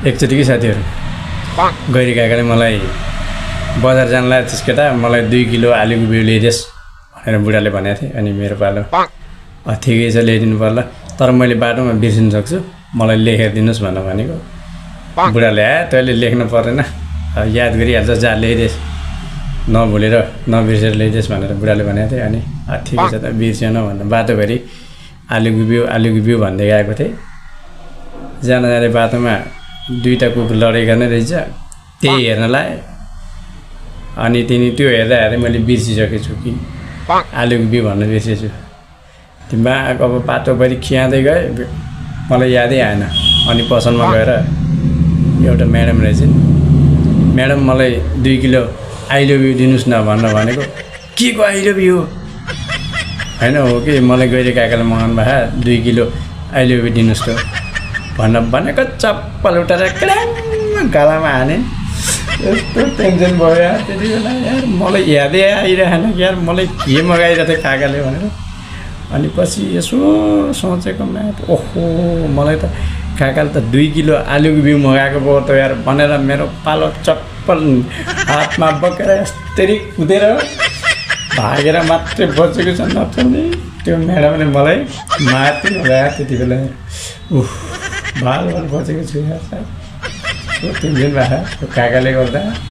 एकचोटि के साथीहरू गैरी काकाले मलाई बजार जान लाग्यो त्यस केटा मलाई 2 किलो आलुको बिउ ल्याइदेस् भनेर बुढाले भनेको थिएँ। अनि मेरो पालो ठिकै छ ल्याइदिनु पर्ला, तर मैले बाटोमा बिर्सिन सक्छु, मलाई लेखेर दिनुहोस् भनेर भनेको। बुढाले तैँले लेख्नु पर्दैन, याद गरिहाल्छ, जा ल्याइदेस्, नभुलेर नबिर्सेर ल्याइदेस् भनेर बुढाले भनेको थिएँ। अनि ठिकै छ त बिर्सेन भनेर बाटोभरि आलुको बिउ भन्दै गएको थिएँ। जाँदा जाँदै बाटोमा 2टा कुकुर लडाइँ गर्ने रहेछ, त्यही हेर्न लाएँ। अनि त्यो हेर्दा हेर्दै मैले बिर्सिसकेको छु कि आलुको बिउ भन्न बिर्सेछु। तिमीमा अब बाटोभरि खियाँदै गएँ, मलाई यादै आएन। अनि पसलमा गएर एउटा म्याडम रहेछ, म्याडम मलाई 2 किलो आई लभ यू दिनुहोस् न भनेर भनेको। के को आई लभ यू होइन हो कि मलाई गैरी काकाले मगाउनु भएको 2 किलो आई लभ यू दिनुहोस् त भनेको। चप्पल उठाएर क्राङ गालामा हाने। यस्तो टेन्सन भयो यार त्यति बेला, यार मलाई यादै आइरहेन यार मलाई के मगाइरहेको थियो काकाले भनेर। अनि पछि यसो सोचेको ओहो मलाई त काकाले त 2 किलो आलुको बिउ मगाएको भयो त यार भनेर मेरो पालो चप्पल हातमा बोकेर यस्तरी कुदेर भागेर मात्रै बचेको छ। नचल्ने त्यो म्याडमले मलाई मार्दिनु भयो त्यति बेला। भाल बचेको छु यार, 3 दिन भएको काकाले गर्दा।